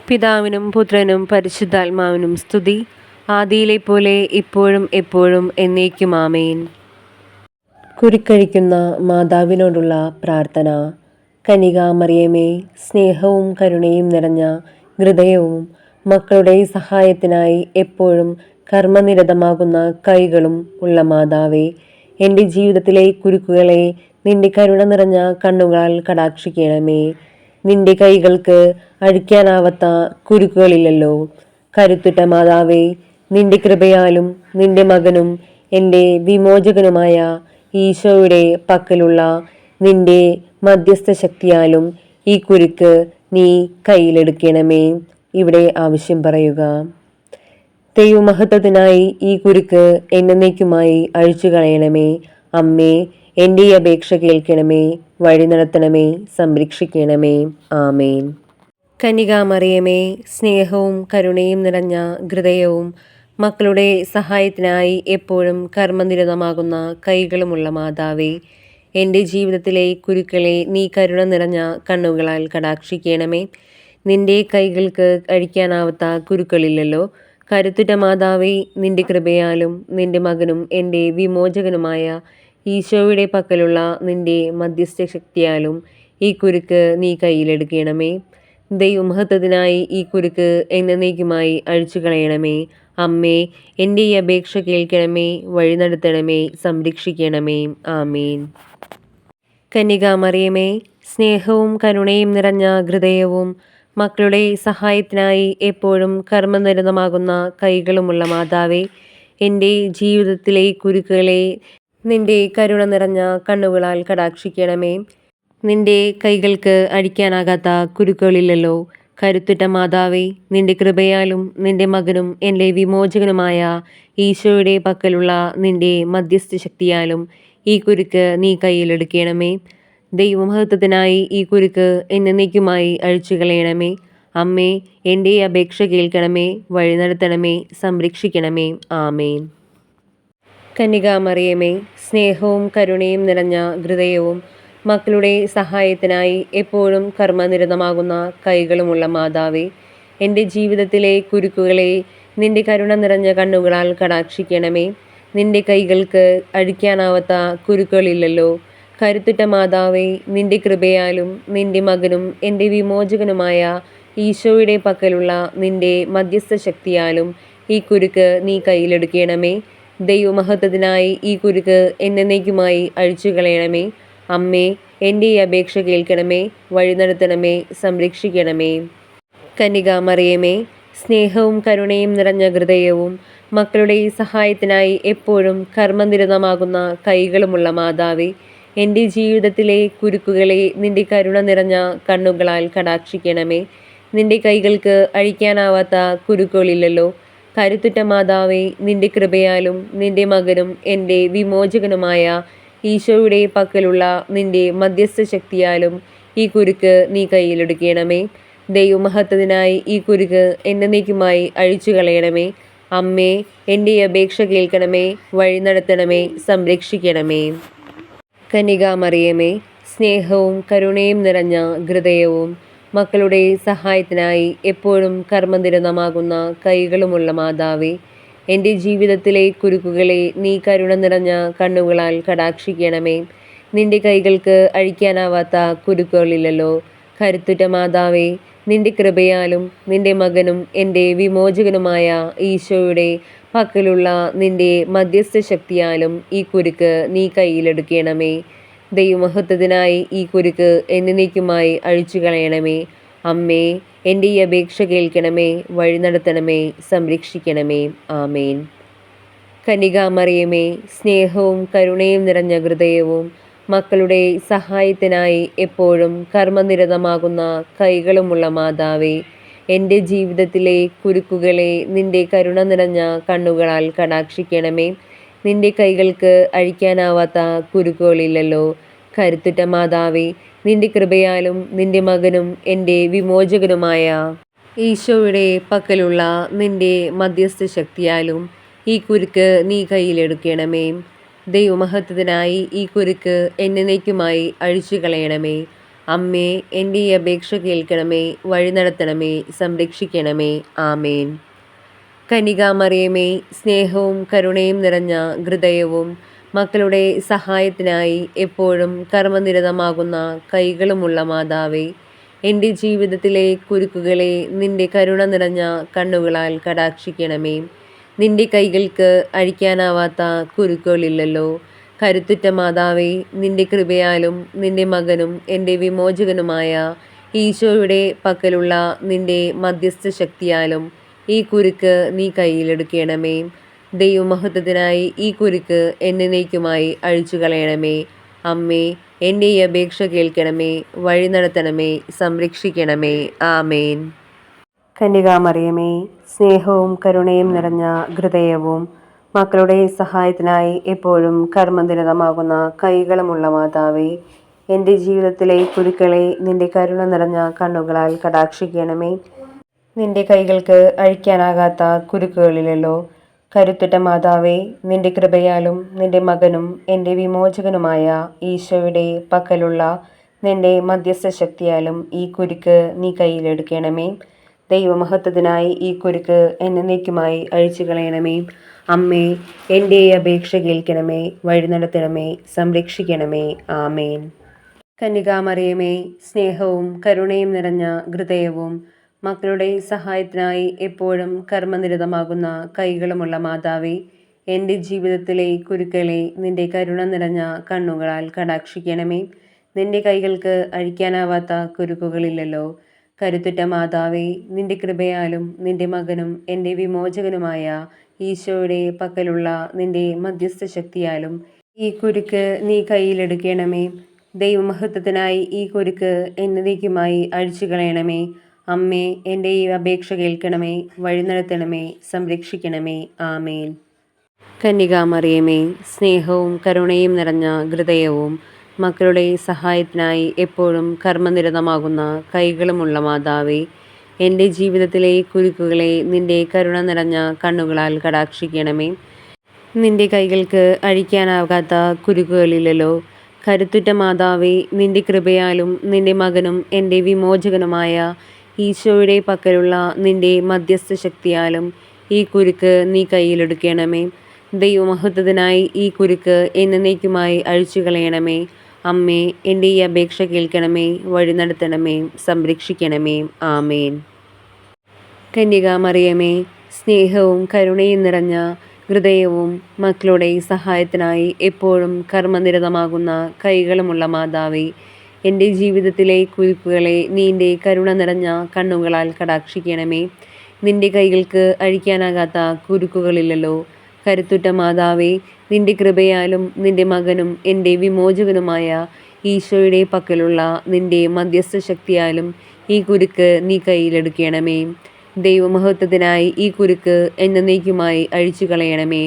പിതാവിനും പുത്രനും പരിശുദ്ധാത്മാവിനും സ്തുതി, ആദിയിലെ പോലെ ഇപ്പോഴും എപ്പോഴും എന്നേക്കും ആമേൻ. കുരുക്കഴിക്കുന്ന മാതാവിനോടുള്ള പ്രാർത്ഥന. കന്യകാമറിയമേ, സ്നേഹവും കരുണയും നിറഞ്ഞ ഹൃദയവും മക്കളുടെ സഹായത്തിനായി എപ്പോഴും കർമ്മനിരതമാകുന്ന കൈകളും ഉള്ള മാതാവേ, എൻ്റെ ജീവിതത്തിലെ കുരുക്കുകളെ നിന്റെ കരുണ നിറഞ്ഞ കണ്ണുകളാൽ കടാക്ഷിക്കണമേ. നിന്റെ കൈകൾക്ക് അഴിക്കാനാവാത്ത കുരുക്കുകളില്ലല്ലോ. കരുത്തുറ്റ മാതാവേ, നിന്റെ കൃപയാലും നിന്റെ മകനും എൻ്റെ വിമോചകനുമായ ഈശോയുടെ പക്കലുള്ള നിന്റെ മധ്യസ്ഥ ശക്തിയാലും ഈ കുരുക്ക് നീ കയ്യിലെടുക്കണമേ. ഇവിടെ ആവശ്യം പറയുക. ദൈവമഹത്വത്തിനായി ഈ കുരുക്ക് എന്നേക്കുമായി അഴിച്ചു കളയണമേ. അമ്മേ, എൻ്റെ ഈ അപേക്ഷ കേൾക്കണമേ, വഴി നടത്തണമേ, സംരക്ഷിക്കണമേ. ആമേൻ. കന്യകാമറിയമേ, സ്നേഹവും കരുണയും നിറഞ്ഞ ഹൃദയവും മക്കളുടെ സഹായത്തിനായി എപ്പോഴും കർമ്മനിരതമാകുന്ന കൈകളുമുള്ള മാതാവേ, എൻ്റെ ജീവിതത്തിലെ കുരുക്കളെ നീ കരുണ നിറഞ്ഞ കണ്ണുകളാൽ കടാക്ഷിക്കണമേ. നിന്റെ കൈകൾക്ക് അഴിക്കാനാവാത്ത കുരുക്കളില്ലല്ലോ. കരുത്തുറ്റ മാതാവേ, നിന്റെ കൃപയാലും നിന്റെ മകനും എൻ്റെ വിമോചകനുമായ ഈശോയുടെ പക്കലുള്ള നിന്റെ മധ്യസ്ഥ ശക്തിയാലും ഈ കുരുക്ക് നീ കയ്യിലെടുക്കണമേ. ദൈവമഹത്വത്തിനായി ഈ കുരുക്ക് എന്നേക്കുമായി അഴിച്ചു കളയണമേ. അമ്മേ, എൻ്റെ ഈ അപേക്ഷ കേൾക്കണമേ, വഴി നടത്തണമേ, സംരക്ഷിക്കണമേ. ആമേൻ. കന്യകാമറിയമേ, സ്നേഹവും കരുണയും നിറഞ്ഞ ഹൃദയവും മക്കളുടെ സഹായത്തിനായി എപ്പോഴും കർമ്മനിരതമാകുന്ന കൈകളുമുള്ള മാതാവേ, എൻ്റെ ജീവിതത്തിലെ കുരുക്കുകളെ നിന്റെ കരുണ നിറഞ്ഞ കണ്ണുകളാൽ കടാക്ഷിക്കണമേ. നിന്റെ കൈകൾക്ക് അഴിക്കാനാകാത്ത കുരുക്കുകളില്ലല്ലോ. കരുത്തുറ്റ മാതാവേ, നിന്റെ കൃപയാലും നിന്റെ മകനും എൻ്റെ വിമോചകനുമായ ഈശോയുടെ പക്കലുള്ള നിന്റെ മധ്യസ്ഥ ശക്തിയാലും ഈ കുരുക്ക് നീ കയ്യിലെടുക്കണമേ. ദൈവമഹത്വത്തിനായി ഈ കുരുക്ക് എന്നേക്കുമായി അഴിച്ചു കളയണമേ. അമ്മേ, എൻ്റെ അപേക്ഷ കേൾക്കണമേ, വഴി നടത്തണമേ, സംരക്ഷിക്കണമേ. ആമേൻ. കന്യകാമറിയമേ, സ്നേഹവും കരുണയും നിറഞ്ഞ ഹൃദയവും മക്കളുടെ സഹായത്തിനായി എപ്പോഴും കർമ്മനിരതമാകുന്ന കൈകളുമുള്ള മാതാവേ, എൻ്റെ ജീവിതത്തിലെ കുരുക്കുകളെ നിന്റെ കരുണ നിറഞ്ഞ കണ്ണുകളാൽ കടാക്ഷിക്കണമേ. നിന്റെ കൈകൾക്ക് അഴിക്കാനാവാത്ത കുരുക്കുകളില്ലല്ലോ. കരുത്തുറ്റ മാതാവേ, നിന്റെ കൃപയാലും നിന്റെ മകനും എൻ്റെ വിമോചകനുമായ ഈശോയുടെ പക്കലുള്ള നിന്റെ മധ്യസ്ഥ ശക്തിയാലും ഈ കുരുക്ക് നീ കയ്യിലെടുക്കണമേ. ദൈവമഹത്വത്തിനായി ഈ കുരുക്ക് എന്നേക്കുമായി അഴിച്ചു കളയണമേ. അമ്മേ, എൻ്റെ ഈ അപേക്ഷ കേൾക്കണമേ, വഴി നടത്തണമേ, സംരക്ഷിക്കണമേ. കന്യകാമറിയമേ, സ്നേഹവും കരുണയും നിറഞ്ഞ ഹൃദയവും മക്കളുടെ സഹായത്തിനായി എപ്പോഴും കർമ്മനിരതമാകുന്ന കൈകളുമുള്ള മാതാവേ, എൻ്റെ ജീവിതത്തിലെ കുരുക്കുകളെ നിന്റെ കരുണ നിറഞ്ഞ കണ്ണുകളാൽ കടാക്ഷിക്കണമേ. നിന്റെ കൈകൾക്ക് അഴിക്കാനാവാത്ത കുരുക്കുകളില്ലല്ലോ. കരുത്തുറ്റ മാതാവേ, നിന്റെ കൃപയാലും നിന്റെ മകനും എൻ്റെ വിമോചകനുമായ ഈശോയുടെ പക്കലുള്ള നിന്റെ മധ്യസ്ഥ ശക്തിയാലും ഈ കുരുക്ക് നീ കയ്യിലെടുക്കണമേ. ദൈവമഹത്വത്തിനായി ഈ കുരുക്ക് എന്നേക്കുമായി അഴിച്ചു കളയണമേ. അമ്മേ, എൻ്റെ അപേക്ഷ കേൾക്കണമേ, വഴി നടത്തണമേ, സംരക്ഷിക്കണമേ. കന്യകാമറിയമേ, സ്നേഹവും കരുണയും നിറഞ്ഞ ഹൃദയവും മക്കളുടെ സഹായത്തിനായി എപ്പോഴും കർമ്മനിരതമാകുന്ന കൈകളുമുള്ള മാതാവേ, എൻ്റെ ജീവിതത്തിലെ കുരുക്കുകളെ നീ കരുണ നിറഞ്ഞ കണ്ണുകളാൽ കടാക്ഷിക്കണമേ. നിന്റെ കൈകൾക്ക് അഴിക്കാനാവാത്ത കുരുക്കുകളില്ലല്ലോ. കരുത്തുറ്റ മാതാവേ, നിന്റെ കൃപയാലും നിന്റെ മകനും എൻ്റെ വിമോചകനുമായ ഈശോയുടെ പക്കലുള്ള നിന്റെ മധ്യസ്ഥ ശക്തിയാലും ഈ കുരുക്ക് നീ കയ്യിലെടുക്കണമേ. ദൈവമഹത്വത്തിനായി ഈ കുരുക്ക് എന്നേക്കുമായി അഴിച്ചു കളയണമേ. അമ്മേ, എൻ്റെ ഈ അപേക്ഷ കേൾക്കണമേ, വഴി നടത്തണമേ, സംരക്ഷിക്കണമേ. ആമേൻ. കന്യകാമറിയമേ, സ്നേഹവും കരുണയും നിറഞ്ഞ ഹൃദയവും മക്കളുടെ സഹായത്തിനായി എപ്പോഴും കർമ്മനിരതമാകുന്ന കൈകളുമുള്ള മാതാവേ, എൻ്റെ ജീവിതത്തിലെ കുരുക്കുകളെ നിന്റെ കരുണ നിറഞ്ഞ കണ്ണുകളാൽ കടാക്ഷിക്കണമേ. നിന്റെ കൈകൾക്ക് അഴിക്കാനാവാത്ത കുരുക്കുകളില്ലല്ലോ. കരുത്തുറ്റ മാതാവേ, നിന്റെ കൃപയാലും നിന്റെ മകനും എൻ്റെ വിമോചകനുമായ ഈശോയുടെ പക്കലുള്ള നിന്റെ മധ്യസ്ഥ ശക്തിയാലും ഈ കുരുക്ക് നീ കയ്യിലെടുക്കണമേ. ദൈവമഹത്വത്തിനായി ഈ കുരുക്ക് എന്നേക്കുമായി അഴിച്ചു കളയണമേ. അമ്മേ, എൻ്റെ ഈ അപേക്ഷ കേൾക്കണമേ, വഴി നടത്തണമേ, സംരക്ഷിക്കണമേ. ആമേൻ. കന്യകാമറിയമേ, സ്നേഹവും കരുണയും നിറഞ്ഞ ഹൃദയവും മക്കളുടെ സഹായത്തിനായി എപ്പോഴും കർമ്മനിരതമാകുന്ന കൈകളുമുള്ള മാതാവേ, എൻ്റെ ജീവിതത്തിലെ കുരുക്കുകളെ നിന്റെ കരുണ നിറഞ്ഞ കണ്ണുകളാൽ കടാക്ഷിക്കണമേ. നിന്റെ കൈകൾക്ക് അഴിക്കാനാവാത്ത കുരുക്കുകളില്ലല്ലോ. കരുത്തുറ്റ മാതാവേ, നിന്റെ കൃപയാലും നിന്റെ മകനും എൻ്റെ വിമോചകനുമായ ഈശോയുടെ പക്കലുള്ള നിന്റെ മധ്യസ്ഥ ശക്തിയാലും ഈ കുരുക്ക് നീ കയ്യിലെടുക്കണമേ. ദൈവമഹത്വത്തിനായി ഈ കുരുക്ക് എന്നേക്കുമായി അഴിച്ചു കളയണമേ. അമ്മേ, എൻ്റെ ഈ അപേക്ഷ കേൾക്കണമേ, വഴി നടത്തണമേ, സംരക്ഷിക്കണമേ. ആമേൻ. കന്യകാമറിയമേ, സ്നേഹവും കരുണയും നിറഞ്ഞ ഹൃദയവും മക്കളുടെ സഹായത്തിനായി എപ്പോഴും കർമ്മനിരതമാകുന്ന കൈകളുമുള്ള മാതാവേ, എൻ്റെ ജീവിതത്തിലെ കുരുക്കളെ നിന്റെ കരുണ നിറഞ്ഞ കണ്ണുകളാൽ കടാക്ഷിക്കണമേ. നിന്റെ കൈകൾക്ക് അഴിക്കാനാകാത്ത കുരുക്കുകളിലല്ലോ. കരുത്തുറ്റ മാതാവേ, നിന്റെ കൃപയാലും നിന്റെ മകനും എൻ്റെ വിമോചകനുമായ ഈശോയുടെ പക്കലുള്ള നിന്റെ മധ്യസ്ഥ ശക്തിയാലും ഈ കുരുക്ക് നീ കയ്യിലെടുക്കണമേ. ദൈവമഹത്വത്തിനായി ഈ കുരുക്ക് എന്നേക്കുമായി അഴിച്ചു കളയണമേ. അമ്മേ, എൻ്റെ അപേക്ഷ കേൾക്കണമേ, വഴി നടത്തണമേ, സംരക്ഷിക്കണമേ. ആമേൻ. കന്യകാമറിയമേ, സ്നേഹവും കരുണയും നിറഞ്ഞ ഹൃദയവും മക്കളുടെ സഹായത്തിനായി എപ്പോഴും കർമ്മനിരതമാകുന്ന കൈകളുമുള്ള മാതാവേ, എൻ്റെ ജീവിതത്തിലെ കുരുക്കളെ നിന്റെ കരുണ നിറഞ്ഞ കണ്ണുകളാൽ കടാക്ഷിക്കണമേ. നിന്റെ കൈകൾക്ക് അഴിക്കാനാവാത്ത കുരുക്കുകളില്ലല്ലോ. കരുത്തുറ്റ മാതാവേ, നിന്റെ കൃപയാലും നിന്റെ മകനും എൻ്റെ വിമോചകനുമായ ഈശോയുടെ പക്കലുള്ള നിന്റെ മധ്യസ്ഥ ശക്തിയാലും ഈ കുരുക്ക് നീ കയ്യിലെടുക്കണമേ. ദൈവമഹത്വത്തിനായി ഈ കുരുക്ക് എന്നേക്കുമായി അഴിച്ചു കളയണമേ. അമ്മേ, എൻ്റെ ഈ അപേക്ഷ കേൾക്കണമേ, വഴി നടത്തണമേ, സംരക്ഷിക്കണമേ. ആമേൻ. കന്യകാമറിയമേ, സ്നേഹവും കരുണയും നിറഞ്ഞ ഹൃദയവും മക്കളുടെ സഹായത്തിനായി എപ്പോഴും കർമ്മനിരതമാകുന്ന കൈകളുമുള്ള മാതാവേ, എൻ്റെ ജീവിതത്തിലെ കുരുക്കുകളെ നിന്റെ കരുണ നിറഞ്ഞ കണ്ണുകളാൽ കടാക്ഷിക്കണമേ. നിന്റെ കൈകൾക്ക് അഴിക്കാനാകാത്ത കുരുക്കുകളില്ലല്ലോ. കരുത്തുറ്റ മാതാവേ, നിന്റെ കൃപയാലും നിന്റെ മകനും എൻ്റെ വിമോചകനുമായ ഈശോയുടെ പക്കലുള്ള നിന്റെ മധ്യസ്ഥ ശക്തിയാലും ഈ കുരുക്ക് നീ കയ്യിലെടുക്കണമേ. ദൈവമഹത്വത്തിനായി ഈ കുരുക്ക് എന്നേക്കുമായി അഴിച്ചു കളയണമേ. അമ്മേ, എൻ്റെ ഈ അപേക്ഷ കേൾക്കണമേ, വഴി നടത്തണമേ, സംരക്ഷിക്കണമേ. ആമേൻ. കന്യകാമറിയമേ, സ്നേഹവും കരുണയും നിറഞ്ഞ ഹൃദയവും മക്കളുടെ സഹായത്തിനായി എപ്പോഴും കർമ്മനിരതമാകുന്ന കൈകളുമുള്ള മാതാവേ, എൻ്റെ ജീവിതത്തിലെ കുരുക്കുകളെ നിന്റെ കരുണ നിറഞ്ഞ കണ്ണുകളാൽ കടാക്ഷിക്കണമേ. നിന്റെ കൈകൾക്ക് അഴിക്കാനാകാത്ത കുരുക്കുകളില്ലല്ലോ. കരുത്തുറ്റ മാതാവേ, നിന്റെ കൃപയാലും നിന്റെ മകനും എൻ്റെ വിമോചകനുമായ ഈശോയുടെ പക്കലുള്ള നിന്റെ മധ്യസ്ഥ ശക്തിയാലും ഈ കുരുക്ക് നീ കയ്യിലെടുക്കണമേ. ദൈവമഹത്വത്തിനായി ഈ കുരുക്ക് എന്നേക്കുമായി അഴിച്ചു കളയണമേ.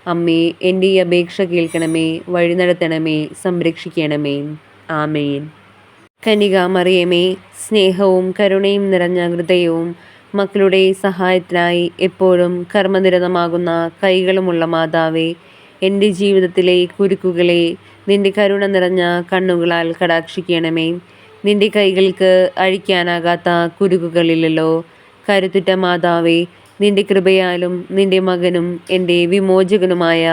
അമ്മേ, എൻ്റെ ഈ അപേക്ഷ കേൾക്കണമേ, വഴി നടത്തണമേ, സംരക്ഷിക്കണമേ. ആമേൻ. കന്യകാമറിയമേ, സ്നേഹവും കരുണയും നിറഞ്ഞ ഹൃദയവും മക്കളുടെ സഹായത്തിനായി എപ്പോഴും കർമ്മനിരതമാകുന്ന കൈകളുമുള്ള മാതാവേ, എൻ്റെ ജീവിതത്തിലെ കുരുക്കുകളെ നിന്റെ കരുണ നിറഞ്ഞ കണ്ണുകളാൽ കടാക്ഷിക്കണമേ. നിന്റെ കൈകൾക്ക് അഴിക്കാനാകാത്ത കുരുക്കുകളില്ലല്ലോ. കരുത്തുറ്റ മാതാവേ, നിന്റെ കൃപയാലും നിന്റെ മകനും എൻ്റെ വിമോചകനുമായ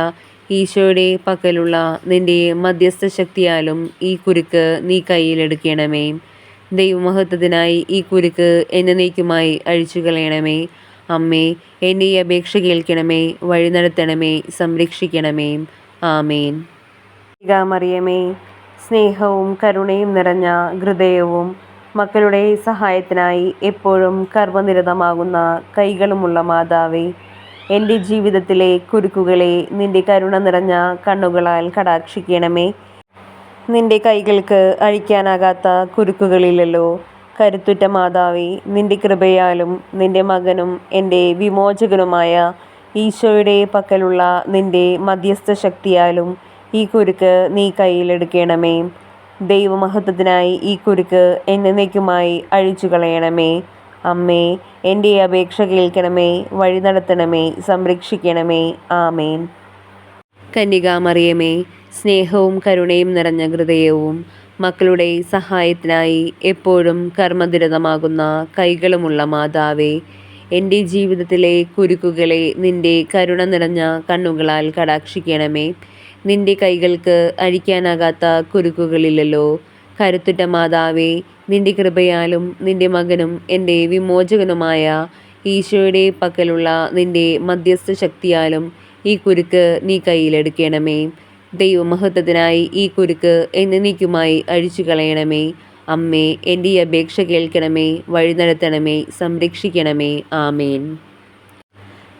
ഈശോയുടെ പക്കലുള്ള നിന്റെ മധ്യസ്ഥ ശക്തിയാലും ഈ കുരുക്ക് നീ കയ്യിലെടുക്കണമേ. ദൈവമഹത്വത്തിനായി ഈ കുരുക്ക് എന്നേക്കുമായി അഴിച്ചു കളയണമേ. അമ്മേ, എൻ്റെ ഈ അപേക്ഷ കേൾക്കണമേ, വഴി നടത്തണമേ, സംരക്ഷിക്കണമേ. ആമേൻ. മറിയമേ, സ്നേഹവും കരുണയും നിറഞ്ഞ ഹൃദയവും മക്കളുടെ സഹായത്തിനായി എപ്പോഴും കർമ്മനിരതമാകുന്ന കൈകളുമുള്ള മാതാവേ, എൻ്റെ ജീവിതത്തിലെ കുരുക്കുകളെ നിന്റെ കരുണ നിറഞ്ഞ കണ്ണുകളാൽ കടാക്ഷിക്കണമേ. നിന്റെ കൈകൾക്ക് അഴിക്കാനാകാത്ത കുരുക്കുകളില്ലല്ലോ. കരുത്തുറ്റ മാതാവേ, നിന്റെ കൃപയാലും നിന്റെ മകനും എൻ്റെ വിമോചകനുമായ ഈശോയുടെ പക്കലുള്ള നിന്റെ മധ്യസ്ഥ ശക്തിയാലും ഈ കുരുക്ക് നീ കയ്യിലെടുക്കണമേ. ദൈവമഹത്വത്തിനായി ഈ കുരുക്ക് എന്നേക്കുമായി അഴിച്ചു കളയണമേ. അമ്മേ, എൻ്റെ അപേക്ഷ കേൾക്കണമേ, വഴി നടത്തണമേ, സംരക്ഷിക്കണമേ. ആമേൻ. കന്യകാമറിയമേ, സ്നേഹവും കരുണയും നിറഞ്ഞ ഹൃദയവും മക്കളുടെ സഹായത്തിനായി എപ്പോഴും കർമ്മനിരതമാകുന്ന കൈകളുമുള്ള മാതാവേ, എൻ്റെ ജീവിതത്തിലെ കുരുക്കുകളെ നിന്റെ കരുണ നിറഞ്ഞ കണ്ണുകളാൽ കടാക്ഷിക്കണമേ. നിന്റെ കൈകൾക്ക് അഴിക്കാനാകാത്ത കുരുക്കുകളില്ലല്ലോ. കരുത്തുറ്റ മാതാവേ, നിന്റെ കൃപയാലും നിന്റെ മകനും എൻ്റെ വിമോചകനുമായ ഈശോയുടെ പക്കലുള്ള നിന്റെ മധ്യസ്ഥ ശക്തിയാലും ഈ കുരുക്ക് നീ കയ്യിലെടുക്കണമേ. ദൈവമഹത്വത്തിനായി ഈ കുരുക്ക് എന്നേക്കുമായി അഴിച്ചു കളയണമേ. അമ്മേ, എൻ്റെ ഈ അപേക്ഷ കേൾക്കണമേ, വഴി നടത്തണമേ, സംരക്ഷിക്കണമേ. ആമേൻ.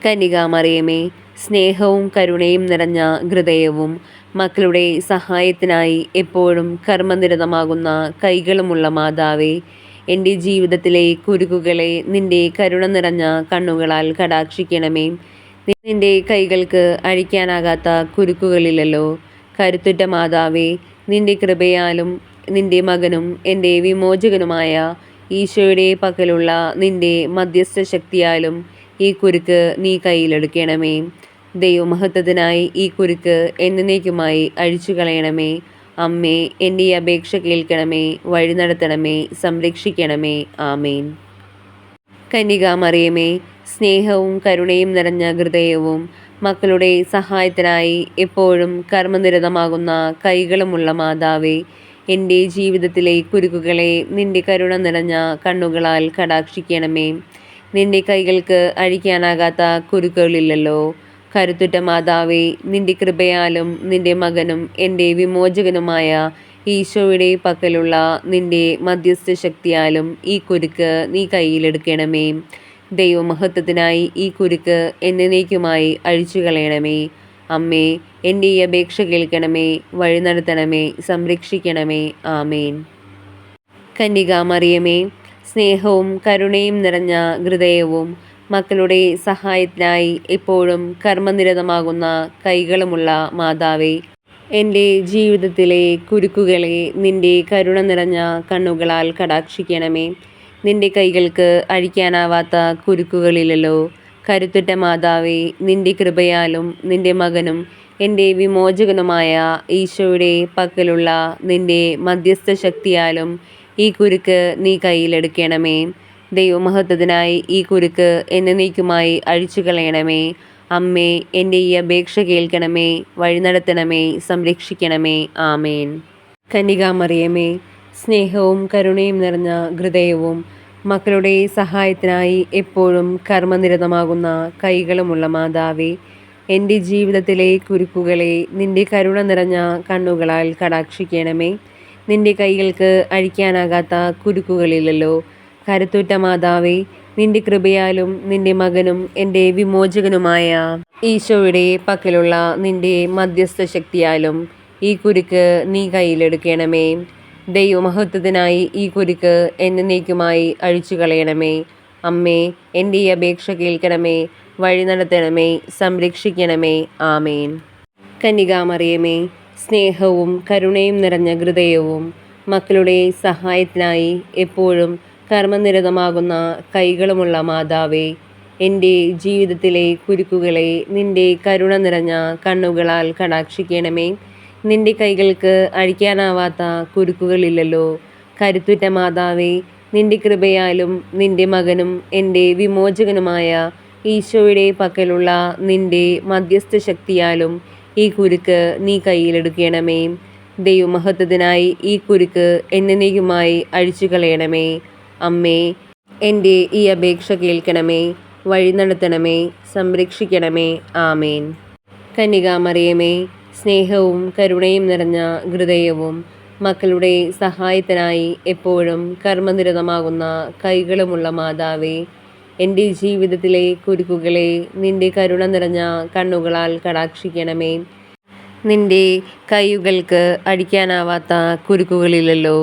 കന്യകാമറിയമേ, സ്നേഹവും കരുണയും നിറഞ്ഞ ഹൃദയവും മക്കളുടെ സഹായത്തിനായി എപ്പോഴും കർമ്മനിരതമാകുന്ന കൈകളുമുള്ള മാതാവേ, എൻ്റെ ജീവിതത്തിലെ കുരുക്കുകളെ നിന്റെ കരുണ നിറഞ്ഞ കണ്ണുകളാൽ കടാക്ഷിക്കണമേ. നിന്റെ കൈകൾക്ക് അഴിക്കാനാകാത്ത കുരുക്കുകളില്ലല്ലോ. കരുത്തുറ്റ മാതാവേ, നിന്റെ കൃപയാലും നിന്റെ മകനും എൻ്റെ വിമോചകനുമായ ഈശോയുടെ പക്കലുള്ള നിന്റെ മധ്യസ്ഥ ശക്തിയാലും ഈ കുരുക്ക് നീ കയ്യിലെടുക്കണമേ. ദൈവമഹത്വത്തിനായി ഈ കുരുക്ക് എന്നേക്കുമായി അഴിച്ചു കളയണമേ. അമ്മേ, എൻ്റെ ഈ അപേക്ഷ കേൾക്കണമേ, വഴി നടത്തണമേ, സംരക്ഷിക്കണമേ. ആമേൻ. കന്യകാമറിയമേ, സ്നേഹവും കരുണയും നിറഞ്ഞ ഹൃദയവും മക്കളുടെ സഹായത്തിനായി എപ്പോഴും കർമ്മനിരതമാകുന്ന കൈകളുമുള്ള മാതാവേ, എൻ്റെ ജീവിതത്തിലെ കുരുക്കുകളെ നിന്റെ കരുണ നിറഞ്ഞ കണ്ണുകളാൽ കടാക്ഷിക്കണമേ. നിന്റെ കൈകൾക്ക് അഴിക്കാനാകാത്ത കുരുക്കുകളില്ലല്ലോ. കരുത്തുറ്റ മാതാവേ, നിന്റെ കൃപയാലും നിന്റെ മകനും എൻ്റെ വിമോചകനുമായ ഈശോയുടെ പക്കലുള്ള നിന്റെ മധ്യസ്ഥ ശക്തിയാലും ഈ കുരുക്ക് നീ കയ്യിലെടുക്കണമേ. ദൈവമഹത്വത്തിനായി ഈ കുരുക്ക് എന്നേക്കുമായി അഴിച്ചു കളയണമേ. അമ്മേ, എൻ്റെ ഈ അപേക്ഷ കേൾക്കണമേ, വഴി നടത്തണമേ, സംരക്ഷിക്കണമേ. ആമേൻ. കന്യകാമറിയമേ, സ്നേഹവും കരുണയും നിറഞ്ഞ ഹൃദയവും മക്കളുടെ സഹായത്തിനായി എപ്പോഴും കർമ്മനിരതമാകുന്ന കൈകളുമുള്ള മാതാവേ, എൻ്റെ ജീവിതത്തിലെ കുരുക്കുകളെ നിന്റെ കരുണ നിറഞ്ഞ കണ്ണുകളാൽ കടാക്ഷിക്കണമേ. നിന്റെ കൈകൾക്ക് അഴിക്കാനാവാത്ത കുരുക്കുകളില്ലല്ലോ. കരുത്തുറ്റ മാതാവേ, നിന്റെ കൃപയാലും നിന്റെ മകനും എൻ്റെ വിമോചകനുമായ ഈശോയുടെ പക്കലുള്ള നിന്റെ മധ്യസ്ഥ ശക്തിയാലും ഈ കുരുക്ക് നീ കയ്യിലെടുക്കണമേ. ദൈവമഹത്വത്തിനായി ഈ കുരുക്ക് എന്നേക്കുമായി അഴിച്ചു കളയണമേ. അമ്മേ, എൻ്റെ ഈ അപേക്ഷ കേൾക്കണമേ, വഴി നടത്തണമേ, സംരക്ഷിക്കണമേ. ആമേൻ. കന്യകാമറിയമേ, സ്നേഹവും കരുണയും നിറഞ്ഞ ഹൃദയവും മക്കളുടെ സഹായത്തിനായി എപ്പോഴും കർമ്മനിരതമാകുന്ന കൈകളുമുള്ള മാതാവേ, എൻ്റെ ജീവിതത്തിലെ കുരുക്കുകളെ നിന്റെ കരുണ നിറഞ്ഞ കണ്ണുകളാൽ കടാക്ഷിക്കണമേ. നിന്റെ കൈകൾക്ക് അഴിക്കാനാകാത്ത കുരുക്കുകളില്ലല്ലോ. കരുത്തുറ്റ മാതാവേ, നിന്റെ കൃപയാലും നിന്റെ മകനും എൻ്റെ വിമോചകനുമായ ഈശോയുടെ പക്കലുള്ള നിന്റെ മധ്യസ്ഥ ശക്തിയാലും ഈ കുരുക്ക് നീ കയ്യിലെടുക്കണമേ. ദൈവമഹത്വത്തിനായി ഈ കുരുക്ക് എന്നേക്കുമായി അഴിച്ചു കളയണമേ. അമ്മേ, എൻ്റെ ഈ അപേക്ഷ കേൾക്കണമേ, വഴി നടത്തണമേ, സംരക്ഷിക്കണമേ. ആമേൻ. കന്യകാമറിയമേ, സ്നേഹവും കരുണയും നിറഞ്ഞ ഹൃദയവും മക്കളുടെ സഹായത്തിനായി എപ്പോഴും കർമ്മനിരതമാകുന്ന കൈകളുമുള്ള മാതാവേ, എൻ്റെ ജീവിതത്തിലെ കുരുക്കുകളെ നിന്റെ കരുണ നിറഞ്ഞ കണ്ണുകളാൽ കടാക്ഷിക്കണമേ. നിന്റെ കൈകൾക്ക് അഴിക്കാനാവാത്ത കുരുക്കുകളില്ലല്ലോ. കരുത്തുറ്റ മാതാവേ, നിന്റെ കൃപയാലും നിന്റെ മകനും എൻ്റെ വിമോചകനുമായ ഈശോയുടെ പക്കലുള്ള നിന്റെ മധ്യസ്ഥ ശക്തിയാലും ഈ കുരുക്ക് നീ കയ്യിലെടുക്കണമേ. ദൈവമഹത്വത്തിനായി ഈ കുരുക്ക് എന്നേക്കുമായി അഴിച്ചു കളയണമേ. അമ്മേ, എൻ്റെ ഈ അപേക്ഷ കേൾക്കണമേ, വഴി നടത്തണമേ, സംരക്ഷിക്കണമേ. ആമേൻ. കന്യകാമറിയമേ, സ്നേഹവും കരുണയും നിറഞ്ഞ ഹൃദയവും മക്കളുടെ സഹായത്തിനായി എപ്പോഴും കർമ്മനിരതമാകുന്ന കൈകളുമുള്ള മാതാവേ, എൻ്റെ ജീവിതത്തിലെ കുരുക്കുകളെ നിന്റെ കരുണ നിറഞ്ഞ കണ്ണുകളാൽ കടാക്ഷിക്കണമേ. നിന്റെ കൈകൾക്ക് അഴിക്കാനാവാത്ത കുരുക്കുകളില്ലല്ലോ.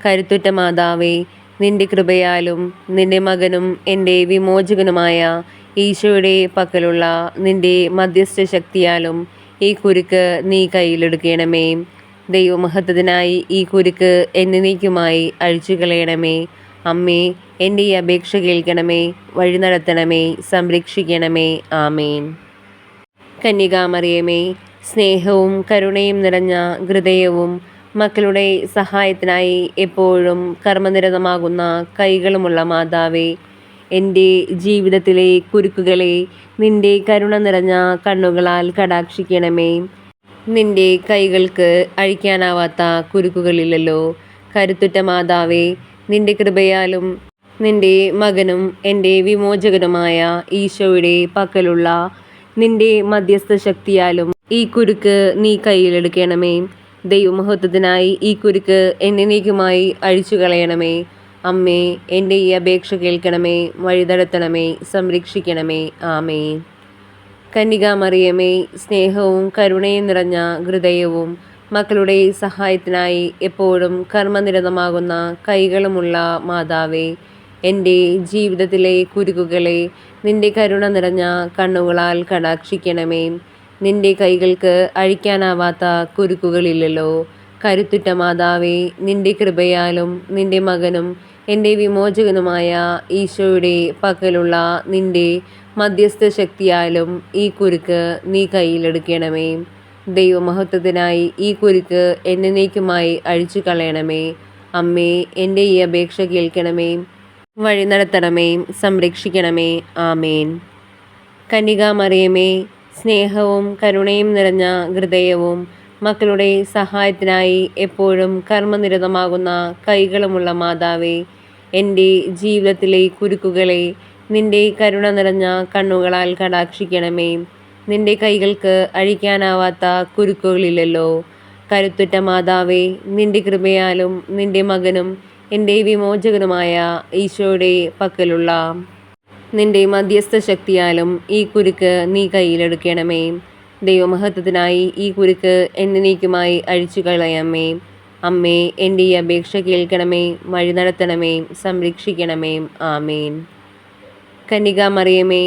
കരുത്തുറ്റ മാതാവേ, നിന്റെ കൃപയാലും നിന്റെ മകനും എൻ്റെ വിമോചകനുമായ ഈശോയുടെ പക്കലുള്ള നിന്റെ മധ്യസ്ഥ ശക്തിയാലും ഈ കുരുക്ക് നീ കയ്യിലെടുക്കണമേ. ദൈവമഹത്വത്തിനായി ഈ കുരുക്ക് എന്നേക്കുമായി അഴിച്ചു കളയണമേ. അമ്മേ, എൻ്റെ ഈ അപേക്ഷ കേൾക്കണമേ, വഴി നടത്തണമേ, സംരക്ഷിക്കണമേ. ആമേൻ. കന്യകാമറിയമേ, സ്നേഹവും കരുണയും നിറഞ്ഞ ഹൃദയവും മക്കളുടെ സഹായത്തിനായി എപ്പോഴും കർമ്മനിരതമാകുന്ന കൈകളുമുള്ള മാതാവേ, എൻ്റെ ജീവിതത്തിലെ കുരുക്കുകളെ നിന്റെ കരുണ നിറഞ്ഞ കണ്ണുകളാൽ കടാക്ഷിക്കണമേ. നിന്റെ കൈകൾക്ക് അഴിക്കാനാവാത്ത കുരുക്കുകളില്ലല്ലോ. കരുത്തുറ്റ മാതാവേ, നിന്റെ കൃപയാലും നിന്റെ മകനും എൻ്റെ വിമോചകനുമായ ഈശോയുടെ പക്കലുള്ള നിന്റെ മധ്യസ്ഥ ശക്തിയാലും ഈ കുരുക്ക് നീ കയ്യിലെടുക്കണമേ. ദൈവമഹത്വത്തിനായി ഈ കുരുക്ക് എന്നേക്കുമായി അഴിച്ചു കളയണമേ. അമ്മേ, എൻ്റെ ഈ അപേക്ഷ കേൾക്കണമേ, വഴിനടത്തണമേ, സംരക്ഷിക്കണമേ. ആമേൻ. കന്യകാമറിയമേ, സ്നേഹവും കരുണയും നിറഞ്ഞ ഹൃദയവും മക്കളുടെ സഹായത്തിനായി എപ്പോഴും കർമ്മനിരതമാകുന്ന കൈകളുമുള്ള മാതാവേ, എൻ്റെ ജീവിതത്തിലെ കുരുക്കുകളെ നിന്റെ കരുണ നിറഞ്ഞ കണ്ണുകളാൽ കടാക്ഷിക്കണമേ. നിന്റെ കൈകൾക്ക് അഴിക്കാനാവാത്ത കുരുക്കുകളില്ലല്ലോ. കരുത്തുറ്റ മാതാവേ, നിന്റെ കൃപയാലും നിന്റെ മകനും എൻ്റെ വിമോചകനുമായ ഈശോയുടെ പക്കലുള്ള നിന്റെ മധ്യസ്ഥ ശക്തിയാലും ഈ കുരുക്ക് നീ കയ്യിലെടുക്കണമേ. ദൈവമഹത്വത്തിനായി ഈ കുരുക്ക് എന്നേക്കുമായി അഴിച്ചു കളയണമേ. അമ്മേ, എൻ്റെ ഈ അപേക്ഷ കേൾക്കണമേ, വഴി നടത്തണമേ, സംരക്ഷിക്കണമേ. ആമേൻ. കന്യകാമറിയമേ, സ്നേഹവും കരുണയും നിറഞ്ഞ ഹൃദയവും മക്കളുടെ സഹായത്തിനായി എപ്പോഴും കർമ്മനിരതമാകുന്ന കൈകളുമുള്ള മാതാവേ, എൻ്റെ ജീവിതത്തിലെ കുരുക്കുകളെ നിന്റെ കരുണ നിറഞ്ഞ കണ്ണുകളാൽ കടാക്ഷിക്കണമേ. നിന്റെ കൈകൾക്ക് അഴിക്കാനാവാത്ത കുരുക്കുകളില്ലല്ലോ. കരുത്തുറ്റ മാതാവേ, നിന്റെ കൃപയാലും നിന്റെ മകനും എൻ്റെ വിമോചകനുമായ ഈശോയുടെ പക്കലുള്ള നിന്റെ മധ്യസ്ഥ ശക്തിയാലും ഈ കുരുക്ക് നീ കയ്യിലെടുക്കണമേ. ദൈവമഹത്വത്തിനായി ഈ കുരുക്ക് എന്നേക്കുമായി അഴിച്ചു കളയാമേ. അമ്മേ, എൻ്റെ ഈ അപേക്ഷ കേൾക്കണമേ, വഴി നടത്തണമേ, സംരക്ഷിക്കണമേ. ആമേൻ. കന്യകാമറിയമേ,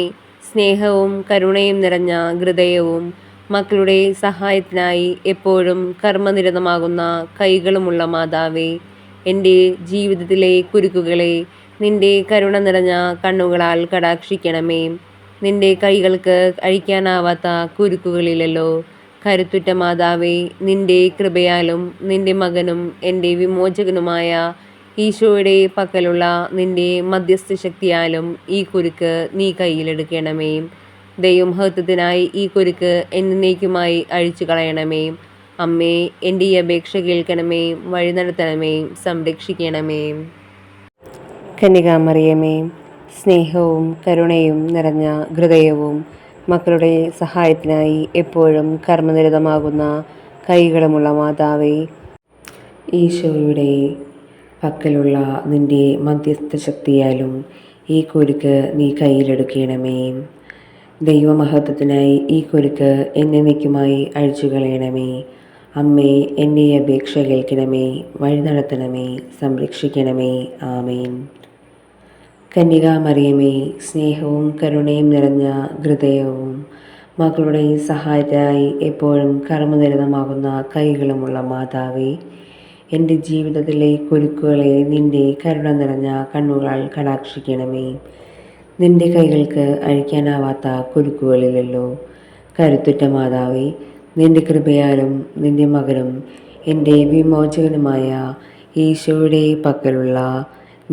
സ്നേഹവും കരുണയും നിറഞ്ഞ ഹൃദയവും മക്കളുടെ സഹായത്തിനായി എപ്പോഴും കർമ്മനിരതമാകുന്ന കൈകളുമുള്ള മാതാവേ, എൻ്റെ ജീവിതത്തിലെ കുരുക്കുകളെ നിന്റെ കരുണ നിറഞ്ഞ കണ്ണുകളാൽ കടാക്ഷിക്കണമേ. നിന്റെ കൈകൾക്ക് അഴിക്കാനാവാത്ത കുരുക്കുകളില്ലല്ലോ. കരുത്തുറ്റ മാതാവേ, നിന്റെ കൃപയാലും നിന്റെ മകനും എൻ്റെ വിമോചകനുമായ ഈശോയുടെ പക്കലുള്ള നിന്റെ മധ്യസ്ഥ ശക്തിയാലും ഈ കുരുക്ക് നീ കയ്യിലെടുക്കണമേ. ദൈവമഹത്വത്തിനായി ഈ കുരുക്ക് എന്നേക്കുമായി അഴിച്ചു കളയണമേ. അമ്മേ, എൻ്റെ ഈ അപേക്ഷ കേൾക്കണമേ, വഴി നടത്തണമേ, സംരക്ഷിക്കണമേ. കന്യകാമറിയമേ, സ്നേഹവും കരുണയും നിറഞ്ഞ ഹൃദയവും മക്കളുടെ സഹായത്തിനായി എപ്പോഴും കർമ്മനിരതമാകുന്ന കൈകളുമുള്ള മാതാവേ, ഈശോയുടെ പക്കലുള്ള നിന്റെ മധ്യസ്ഥ ശക്തിയാലും ഈ കുരുക്ക് നീ കയ്യിലെടുക്കണമേ. ദൈവമഹത്വത്തിനായി ഈ കുരുക്ക് എന്നേക്കുമായി അഴിച്ചു കളയണമേ. അമ്മേ, എൻ്റെ ഈ അപേക്ഷ കേൾക്കണമേ, വഴി നടത്തണമേ, സംരക്ഷിക്കണമേ. ആമേൻ. കന്യകാമറിയമേ, സ്നേഹവും കരുണയും നിറഞ്ഞ ഹൃദയവും മക്കളുടെ സഹായത്തിനായി എപ്പോഴും കർമ്മനിരതമാകുന്ന കൈകളുമുള്ള മാതാവേ, എൻ്റെ ജീവിതത്തിലെ കുരുക്കുകളെ നിന്റെ കരുണ നിറഞ്ഞ കണ്ണുകളാൽ കടാക്ഷിക്കണമേ. നിന്റെ കൈകൾക്ക് അഴിക്കാനാവാത്ത കുരുക്കുകളില്ലല്ലോ. കരുത്തുറ്റ മാതാവേ, നിന്റെ കൃപയാലും നിന്റെ മകനും എൻ്റെ വിമോചകനുമായ ഈശോയുടെ പക്കലുള്ള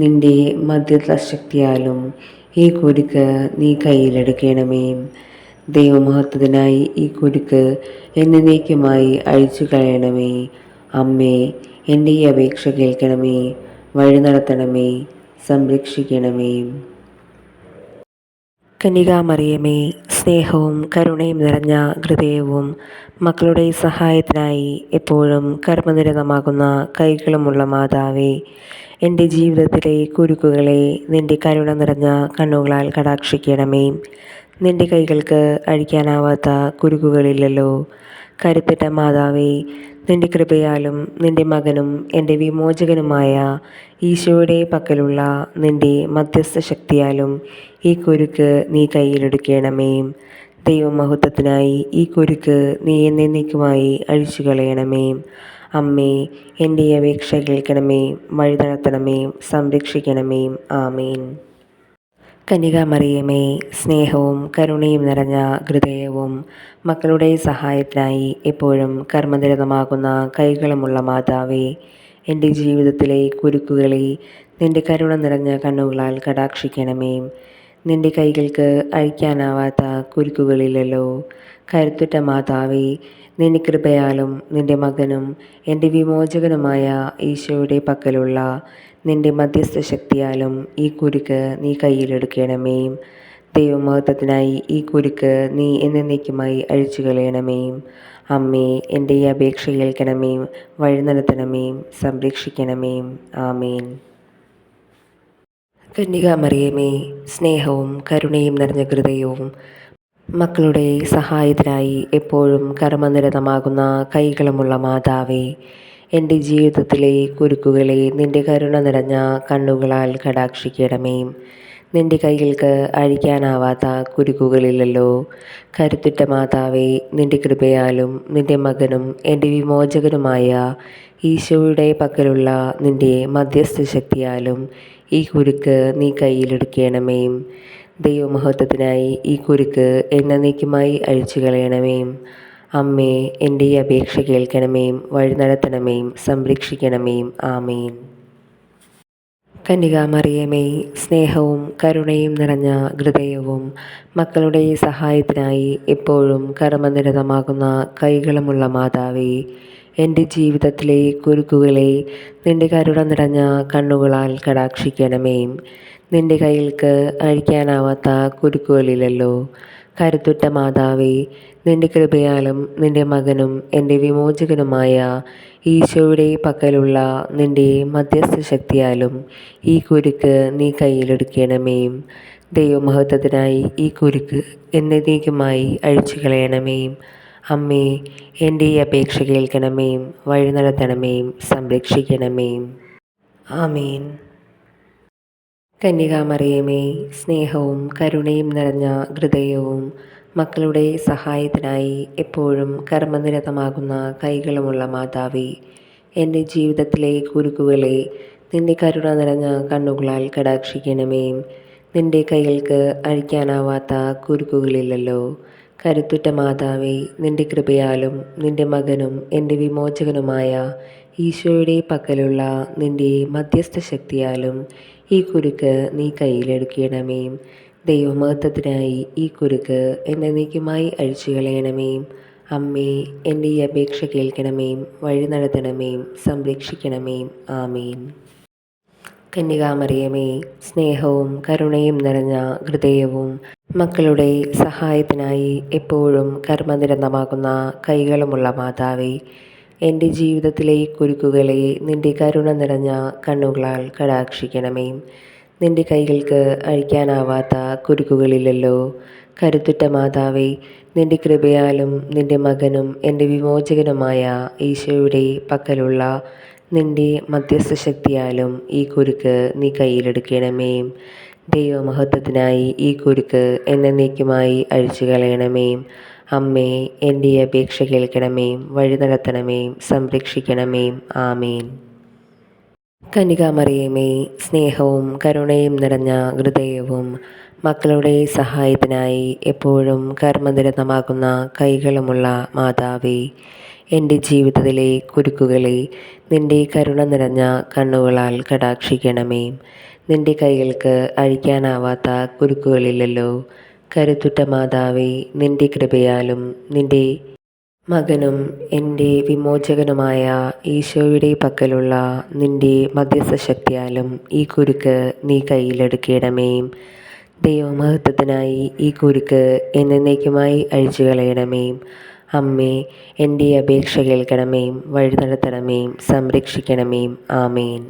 നിന്റെ മധ്യസ്ഥ ശക്തിയാലും ഈ കുരുക്ക് നീ കയ്യിലെടുക്കണമേ. ദൈവമഹത്വത്തിനായി ഈ കുരുക്ക് എന്നേക്കുമായി അഴിച്ചു കളയണമേ. അമ്മേ, എൻ്റെ ഈ അപേക്ഷ കേൾക്കണമേ, വഴി നടത്തണമേ, സംരക്ഷിക്കണമേ. കന്യകാമറിയമേ, സ്നേഹവും കരുണയും നിറഞ്ഞ ഹൃദയവും മക്കളുടെ സഹായത്തിനായി എപ്പോഴും കർമ്മനിരതമാകുന്ന കൈകളുമുള്ള മാതാവേ, എൻ്റെ ജീവിതത്തിലെ കുരുക്കുകളെ നിന്റെ കരുണ നിറഞ്ഞ കണ്ണുകളാൽ കടാക്ഷിക്കണമേ. നിന്റെ കൈകൾക്ക് അഴിക്കാനാവാത്ത കുരുക്കുകളില്ലല്ലോ. കരുത്തുറ്റ മാതാവേ, നിന്റെ കൃപയാലും നിന്റെ മകനും എൻ്റെ വിമോചകനുമായ ഈശോയുടെ പക്കലുള്ള നിന്റെ മധ്യസ്ഥ ശക്തിയാലും ഈ കുരുക്ക് നീ കയ്യിലെടുക്കണമേ. ദൈവമഹത്വത്തിനായി ഈ കുരുക്ക് നീ എന്നേക്കുമായി അഴിച്ചു കളയണമേ. അമ്മേ, എൻ്റെ ഈ അപേക്ഷ കേൾക്കണമേ, വഴി നടത്തണമേ, സംരക്ഷിക്കണമേ. ആമേൻ. കന്യകാമറിയമേ, സ്നേഹവും കരുണയും നിറഞ്ഞ ഹൃദയവും മക്കളുടെ സഹായത്തിനായി എപ്പോഴും കർമ്മനിരതമാകുന്ന കൈകളുമുള്ള മാതാവേ, എൻ്റെ ജീവിതത്തിലെ കുരുക്കുകളെ നിൻ്റെ കരുണ നിറഞ്ഞ കണ്ണുകളാൽ കടാക്ഷിക്കണമേ. നിൻ്റെ കൈകൾക്ക് അഴിക്കാനാവാത്ത കുരുക്കുകളില്ലല്ലോ. കരുത്തുറ്റ മാതാവേ, നിന്റെ കൃപയാലും നിൻ്റെ മകനും എൻ്റെ വിമോചകനുമായ ഈശോയുടെ പക്കലുള്ള നിൻ്റെ മധ്യസ്ഥ ശക്തിയാലും ഈ കുരുക്ക് നീ കയ്യിലെടുക്കണമേ. ദൈവമഹത്വത്തിനായി ഈ കുരുക്ക് നീ എന്നേക്കുമായി അഴിച്ചു കളയണമേ. അമ്മേ, എൻ്റെ ഈ അപേക്ഷ കേൾക്കണമേ, വഴി നടത്തണമേ, സംരക്ഷിക്കണമേ. ആമേൻ. കന്യകാമറിയമേ, സ്നേഹവും കരുണയും നിറഞ്ഞ ഹൃദയവും മക്കളുടെ സഹായത്തിനായി എപ്പോഴും കർമ്മനിരതമാകുന്ന കൈകളുമുള്ള മാതാവേ, എൻ്റെ ജീവിതത്തിലെ കുരുക്കുകളെ നിൻ്റെ കരുണ നിറഞ്ഞ കണ്ണുകളാൽ കടാക്ഷിക്കണമേ. നിൻ്റെ കൈകൾക്ക് അഴിക്കാനാവാത്ത കുരുക്കുകളില്ലല്ലോ. കരുത്തുറ്റ മാതാവേ, നിൻ്റെ കൃപയാലും നിൻ്റെ മകനും എൻ്റെ വിമോചകനുമായ ഈശോയുടെ പക്കലുള്ള നിൻ്റെ മധ്യസ്ഥ ശക്തിയാലും ഈ കുരുക്ക് നീ കയ്യിലെടുക്കണമേ. ദൈവമഹത്വത്തിനായി ഈ കുരുക്ക് എന്നേക്കുമായി അഴിച്ചു കളയണമേ. അമ്മേ, എൻ്റെ ഈ അപേക്ഷ കേൾക്കണമേ, വഴി നടത്തണമേ, സംരക്ഷിക്കണമേ. ആമേൻ. കന്യകാമറിയമേ, സ്നേഹവും കരുണയും നിറഞ്ഞ ഹൃദയവും മക്കളുടെ സഹായത്തിനായി എപ്പോഴും കർമ്മനിരതമാകുന്ന കൈകളുമുള്ള മാതാവേ, എൻ്റെ ജീവിതത്തിലെ കുരുക്കുകളെ നിൻ്റെ കരുണ നിറഞ്ഞ കണ്ണുകളാൽ കടാക്ഷിക്കണമേ. നിൻ്റെ കൈകൾക്ക് അഴിക്കാനാവാത്ത കുരുക്കുകളില്ലല്ലോ. കരുത്തുറ്റ മാതാവേ, നിൻ്റെ കൃപയാലും നിൻ്റെ മകനും എൻ്റെ വിമോചകനുമായ ഈശോയുടെ പക്കലുള്ള നിൻ്റെ മധ്യസ്ഥ ശക്തിയാലും ഈ കുരുക്ക് നീ കയ്യിലെടുക്കണമേ. ദൈവമഹത്വത്തിനായി ഈ കുരുക്ക് എന്നേക്കുമായി അഴിച്ചു കളയണമേ. അമ്മേ, എൻ്റെ ഈ അപേക്ഷ കേൾക്കണമേ, വഴി നടത്തണമേ, സംരക്ഷിക്കണമേ. ആമേൻ. കന്യകാമറിയമേ, സ്നേഹവും കരുണയും നിറഞ്ഞ ഹൃദയവും മക്കളുടെ സഹായത്തിനായി എപ്പോഴും കർമ്മനിരതമാകുന്ന കൈകളുമുള്ള മാതാവേ, എൻ്റെ ജീവിതത്തിലെ കുരുക്കുകളെ നിൻ്റെ കരുണ നിറഞ്ഞ കണ്ണുകളാൽ കടാക്ഷിക്കണമേ. നിൻ്റെ കൈകൾക്ക് അഴിക്കാനാവാത്ത കുരുക്കുകളില്ലല്ലോ. കരുത്തുറ്റ മാതാവേ, നിൻ്റെ കൃപയാലും നിൻ്റെ മകനും എൻ്റെ വിമോചകനുമായ ഈശോയുടെ പക്കലുള്ള നിൻ്റെ മധ്യസ്ഥ ശക്തിയാലും ഈ കുരുക്ക് നീ കയ്യിലെടുക്കണമേ. ദൈവമഹത്വത്തിനായി ഈ കുരുക്ക് എന്നേക്കുമായി അഴിച്ചു കളയണമേ. അമ്മേ, എൻ്റെ ഈ അപേക്ഷ കേൾക്കണമേ, വഴി നടത്തണമേ, സംരക്ഷിക്കണമേ. ആമേൻ. കന്യകാമറിയമേ, സ്നേഹവും കരുണയും നിറഞ്ഞ ഹൃദയവും മക്കളുടെ സഹായത്തിനായി എപ്പോഴും കർമ്മനിരതമാകുന്ന കൈകളുമുള്ള മാതാവേ, എൻ്റെ ജീവിതത്തിലെ കുരുക്കുകളെ നിൻ്റെ കരുണ നിറഞ്ഞ കണ്ണുകളാൽ കടാക്ഷിക്കണമേ. നിൻ്റെ കൈകൾക്ക് അഴിക്കാനാവാത്ത കുരുക്കുകളില്ലല്ലോ. കരുത്തുറ്റ മാതാവേ, നിൻ്റെ കൃപയാലും നിൻ്റെ മകനും എൻ്റെ വിമോചകനുമായ ഈശോയുടെ പക്കലുള്ള നിൻ്റെ മധ്യസ്ഥ ശക്തിയാലും ഈ കുരുക്ക് നീ കയ്യിലെടുക്കണമേ. ദൈവമഹത്വത്തിനായി ഈ കുരുക്ക് എന്നേക്കുമായി അഴിച്ചു കളയണമേ. അമ്മേ, എൻ്റെ അപേക്ഷ കേൾക്കണമേ, വഴി നടത്തണമേ, സംരക്ഷിക്കണമേ. ആമേൻ. കന്യകാമറിയമേ, സ്നേഹവും കരുണയും നിറഞ്ഞ ഹൃദയവും മക്കളുടെ സഹായത്തിനായി എപ്പോഴും കർമ്മനിരതമാകുന്ന കൈകളുമുള്ള മാതാവേ, എൻ്റെ ജീവിതത്തിലെ കുരുക്കുകളെ നിൻ്റെ കരുണ നിറഞ്ഞ കണ്ണുകളാൽ കടാക്ഷിക്കണമേ. നിൻ്റെ കൈകൾക്ക് അഴിക്കാനാവാത്ത കുരുക്കുകളില്ലല്ലോ. കരുത്തുറ്റ മാതാവേ, നിൻ്റെ കൃപയാലും നിൻ്റെ മകനും എൻ്റെ വിമോചകനുമായ ഈശോയുടെ പക്കലുള്ള നിൻ്റെ മധ്യസ്ഥ ശക്തിയാലും ഈ കുരുക്ക് നീ കയ്യിലെടുക്കണമേ. ദൈവമഹത്വത്തിനായി ഈ കുരുക്ക് എന്നേക്കുമായി അഴിച്ചു കളയണമേ. അമ്മേ, എൻ്റെ അപേക്ഷ കേൾക്കണമേ, വഴി നടത്തണമേ, സംരക്ഷിക്കണമേ. ആമേൻ.